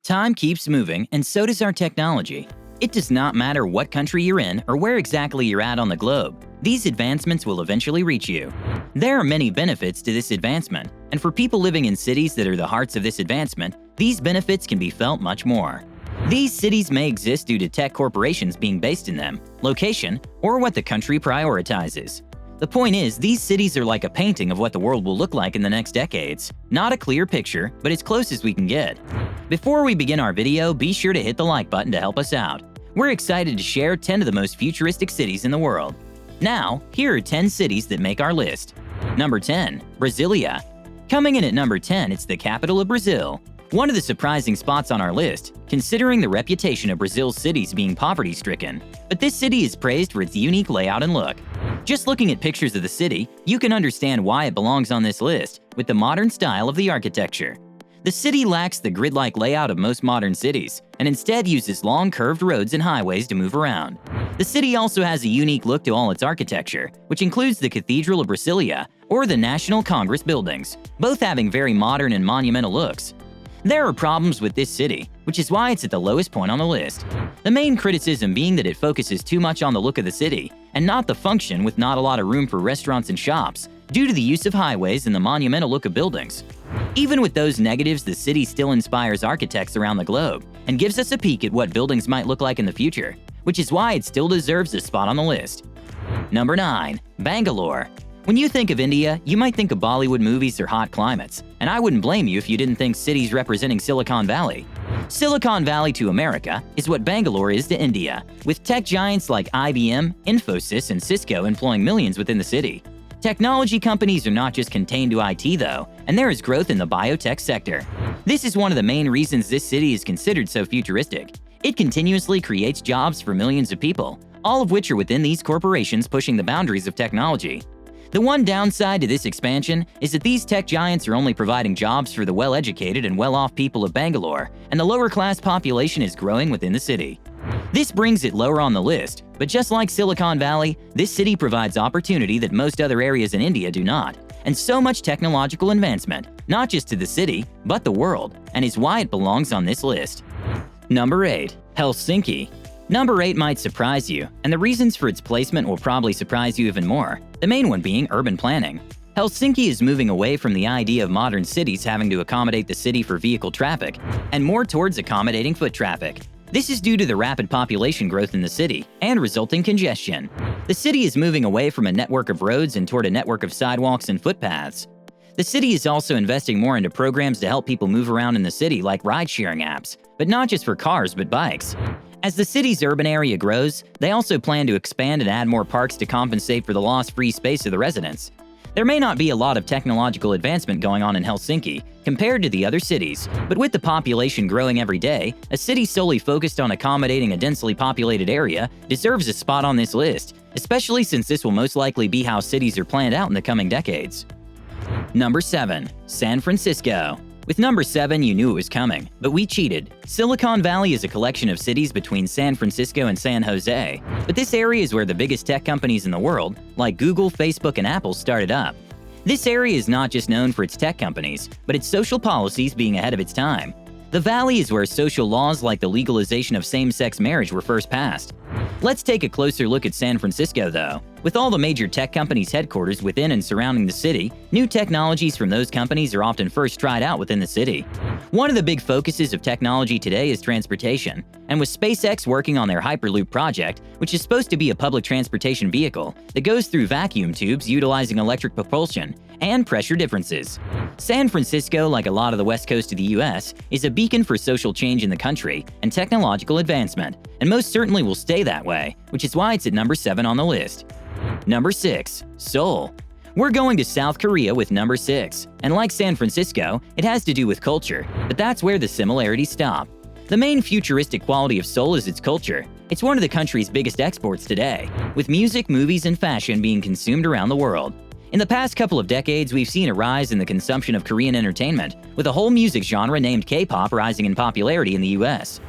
Time keeps moving, and so does our technology. It does not matter what country you're in or where exactly you're at on the globe. These advancements will eventually reach you. There are many benefits to this advancement, and for people living in cities that are the hearts of this advancement, these benefits can be felt much more. These cities may exist due to tech corporations being based in them, location, or what the country prioritizes. The point is, these cities are like a painting of what the world will look like in the next decades. Not a clear picture, but as close as we can get. Before we begin our video, be sure to hit the like button to help us out. We're excited to share 10 of the most futuristic cities in the world. Now, here are 10 cities that make our list. Number 10. Brasilia. Coming in at number 10, it's the capital of Brazil. One of the surprising spots on our list, considering the reputation of Brazil's cities being poverty-stricken. But this city is praised for its unique layout and look. Just looking at pictures of the city, you can understand why it belongs on this list, with the modern style of the architecture. The city lacks the grid-like layout of most modern cities, and instead uses long curved roads and highways to move around. The city also has a unique look to all its architecture, which includes the Cathedral of Brasilia or the National Congress buildings, both having very modern and monumental looks. There are problems with this city, which is why it's at the lowest point on the list. The main criticism being that it focuses too much on the look of the city, and not the function, with not a lot of room for restaurants and shops, due to the use of highways and the monumental look of buildings. Even with those negatives, the city still inspires architects around the globe, and gives us a peek at what buildings might look like in the future, which is why it still deserves a spot on the list. Number 9. Bangalore. When you think of India, you might think of Bollywood movies or hot climates, and I wouldn't blame you if you didn't think cities representing Silicon Valley. Silicon Valley to America is what Bangalore is to India, with tech giants like IBM, Infosys, and Cisco employing millions within the city. Technology companies are not just contained to IT though, and there is growth in the biotech sector. This is one of the main reasons this city is considered so futuristic. It continuously creates jobs for millions of people, all of which are within these corporations pushing the boundaries of technology. The one downside to this expansion is that these tech giants are only providing jobs for the well-educated and well-off people of Bangalore, and the lower-class population is growing within the city. This brings it lower on the list, but just like Silicon Valley, this city provides opportunity that most other areas in India do not, and so much technological advancement, not just to the city, but the world, and is why it belongs on this list. Number 8. Helsinki. Number 8 might surprise you, and the reasons for its placement will probably surprise you even more, the main one being urban planning. Helsinki is moving away from the idea of modern cities having to accommodate the city for vehicle traffic, and more towards accommodating foot traffic. This is due to the rapid population growth in the city and resulting congestion. The city is moving away from a network of roads and toward a network of sidewalks and footpaths. The city is also investing more into programs to help people move around in the city, like ride-sharing apps, but not just for cars but bikes. As the city's urban area grows, they also plan to expand and add more parks to compensate for the lost free space of the residents. There may not be a lot of technological advancement going on in Helsinki compared to the other cities, but with the population growing every day, a city solely focused on accommodating a densely populated area deserves a spot on this list, especially since this will most likely be how cities are planned out in the coming decades. Number 7. San Francisco. With number 7, you knew it was coming, but we cheated. Silicon Valley is a collection of cities between San Francisco and San Jose, but this area is where the biggest tech companies in the world, like Google, Facebook, and Apple, started up. This area is not just known for its tech companies, but its social policies being ahead of its time. The Valley is where social laws like the legalization of same-sex marriage were first passed. Let's take a closer look at San Francisco, though. With all the major tech companies' headquarters within and surrounding the city, new technologies from those companies are often first tried out within the city. One of the big focuses of technology today is transportation, and with SpaceX working on their Hyperloop project, which is supposed to be a public transportation vehicle that goes through vacuum tubes utilizing electric propulsion and pressure differences. San Francisco, like a lot of the west coast of the US, is a beacon for social change in the country and technological advancement, and most certainly will stay that way, which is why it's at number 7 on the list. Number 6. Seoul. We're going to South Korea with number 6, and like San Francisco, it has to do with culture, but that's where the similarities stop. The main futuristic quality of Seoul is its culture. It's one of the country's biggest exports today, with music, movies, and fashion being consumed around the world. In the past couple of decades, we've seen a rise in the consumption of Korean entertainment, with a whole music genre named K-pop rising in popularity in the US.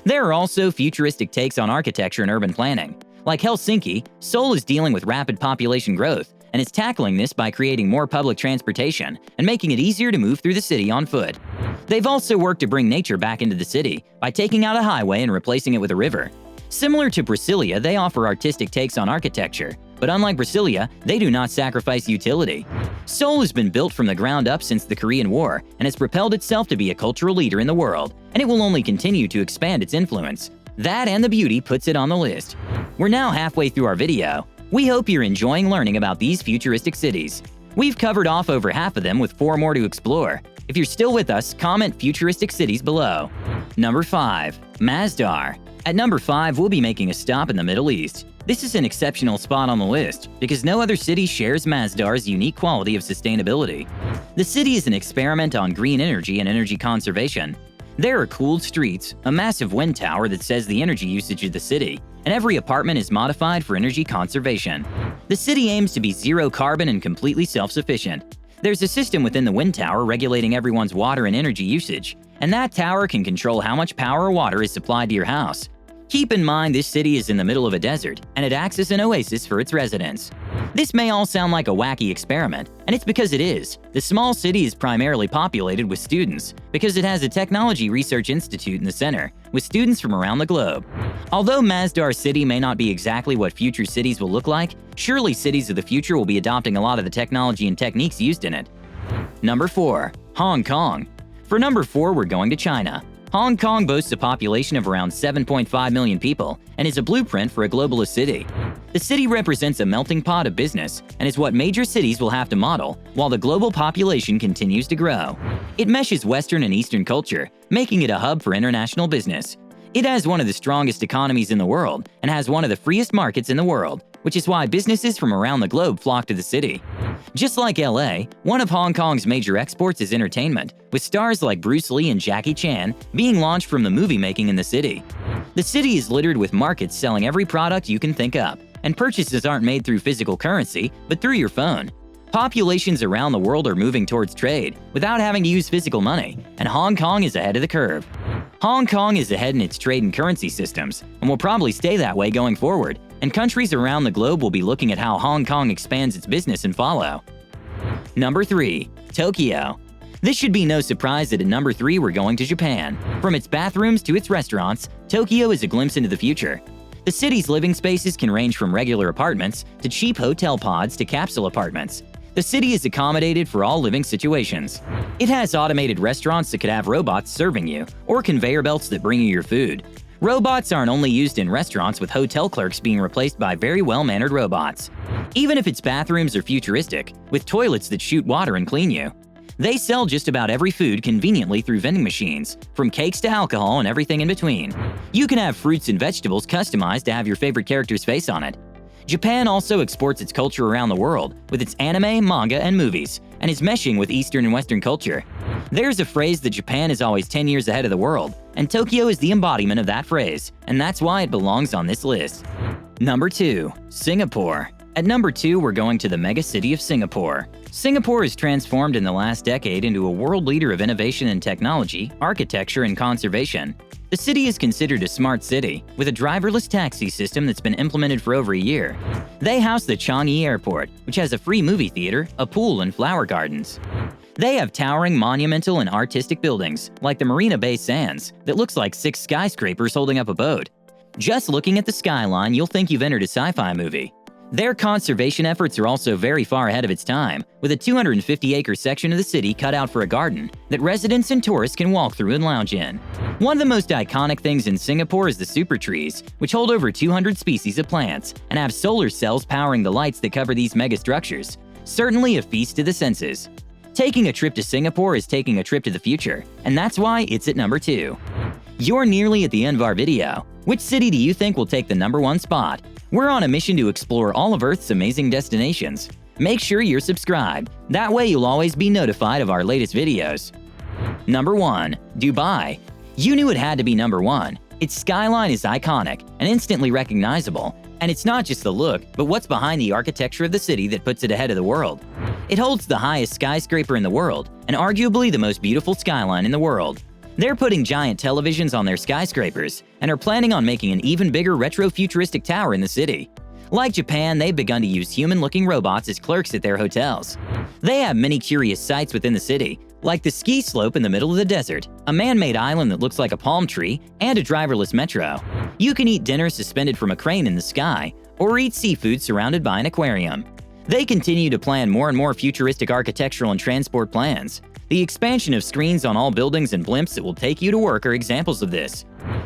There are also futuristic takes on architecture and urban planning. Like Helsinki, Seoul is dealing with rapid population growth, and is tackling this by creating more public transportation and making it easier to move through the city on foot. They've also worked to bring nature back into the city by taking out a highway and replacing it with a river. Similar to Brasilia, they offer artistic takes on architecture, but unlike Brasilia, they do not sacrifice utility. Seoul has been built from the ground up since the Korean War and has propelled itself to be a cultural leader in the world, and it will only continue to expand its influence. That and the beauty puts it on the list. We're now halfway through our video. We hope you're enjoying learning about these futuristic cities. We've covered off over half of them with 4 more to explore. If you're still with us, comment futuristic cities below. Number 5. Masdar. At number 5, we'll be making a stop in the Middle East. This is an exceptional spot on the list because no other city shares Masdar's unique quality of sustainability. The city is an experiment on green energy and energy conservation. There are cooled streets, a massive wind tower that says the energy usage of the city, and every apartment is modified for energy conservation. The city aims to be zero carbon and completely self-sufficient. There's a system within the wind tower regulating everyone's water and energy usage, and that tower can control how much power or water is supplied to your house. Keep in mind this city is in the middle of a desert, and it acts as an oasis for its residents. This may all sound like a wacky experiment, and it's because it is. The small city is primarily populated with students because it has a technology research institute in the center, with students from around the globe. Although Masdar City may not be exactly what future cities will look like, surely cities of the future will be adopting a lot of the technology and techniques used in it. Number 4. Hong Kong. For number 4, we're going to China. Hong Kong boasts a population of around 7.5 million people and is a blueprint for a globalist city. The city represents a melting pot of business and is what major cities will have to model while the global population continues to grow. It meshes Western and Eastern culture, making it a hub for international business. It has one of the strongest economies in the world and has one of the freest markets in the world, which is why businesses from around the globe flock to the city. Just like LA, one of Hong Kong's major exports is entertainment, with stars like Bruce Lee and Jackie Chan being launched from the movie making in the city. The city is littered with markets selling every product you can think up, and purchases aren't made through physical currency, but through your phone. Populations around the world are moving towards trade without having to use physical money, and Hong Kong is ahead of the curve. Hong Kong is ahead in its trade and currency systems, and will probably stay that way going forward, and countries around the globe will be looking at how Hong Kong expands its business and follow. Number 3. Tokyo. This should be no surprise that at number 3 we're going to Japan. From its bathrooms to its restaurants, Tokyo is a glimpse into the future. The city's living spaces can range from regular apartments to cheap hotel pods to capsule apartments. The city is accommodated for all living situations. It has automated restaurants that could have robots serving you, or conveyor belts that bring you your food. Robots aren't only used in restaurants, with hotel clerks being replaced by very well-mannered robots. Even if its bathrooms are futuristic, with toilets that shoot water and clean you. They sell just about every food conveniently through vending machines, from cakes to alcohol and everything in between. You can have fruits and vegetables customized to have your favorite character's face on it. Japan also exports its culture around the world with its anime, manga, and movies, and is meshing with Eastern and Western culture. There's a phrase that Japan is always 10 years ahead of the world, and Tokyo is the embodiment of that phrase, and that's why it belongs on this list. Number 2. Singapore. At number 2, we're going to the mega city of Singapore. Singapore has transformed in the last decade into a world leader of innovation in technology, architecture, and conservation. The city is considered a smart city, with a driverless taxi system that's been implemented for over a year. They house the Changi Airport, which has a free movie theater, a pool, and flower gardens. They have towering, monumental, and artistic buildings, like the Marina Bay Sands, that looks like 6 skyscrapers holding up a boat. Just looking at the skyline, you'll think you've entered a sci-fi movie. Their conservation efforts are also very far ahead of its time, with a 250-acre section of the city cut out for a garden that residents and tourists can walk through and lounge in. One of the most iconic things in Singapore is the super trees, which hold over 200 species of plants and have solar cells powering the lights that cover these mega structures. Certainly a feast to the senses. Taking a trip to Singapore is taking a trip to the future, and that's why it's at number 2. You're nearly at the end of our video. Which city do you think will take the number 1 spot? We're on a mission to explore all of Earth's amazing destinations. Make sure you're subscribed. That way you'll always be notified of our latest videos. Number 1. Dubai. You knew it had to be number 1. Its skyline is iconic and instantly recognizable. And it's not just the look, but what's behind the architecture of the city that puts it ahead of the world. It holds the highest skyscraper in the world, and arguably the most beautiful skyline in the world. They're putting giant televisions on their skyscrapers and are planning on making an even bigger retro-futuristic tower in the city. Like Japan, they've begun to use human-looking robots as clerks at their hotels. They have many curious sights within the city, Like the ski slope in the middle of the desert, a man-made island that looks like a palm tree, and a driverless metro. You can eat dinner suspended from a crane in the sky, or eat seafood surrounded by an aquarium. They continue to plan more and more futuristic architectural and transport plans. The expansion of screens on all buildings and blimps that will take you to work are examples of this.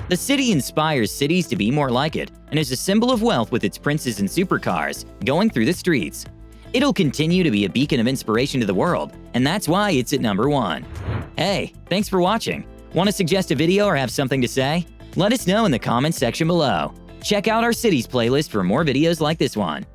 The city inspires cities to be more like it, and is a symbol of wealth with its princes and supercars going through the streets. It'll continue to be a beacon of inspiration to the world, and that's why it's at number 1. Hey, thanks for watching. Want to suggest a video or have something to say? Let us know in the comments section below. Check out our cities playlist for more videos like this one.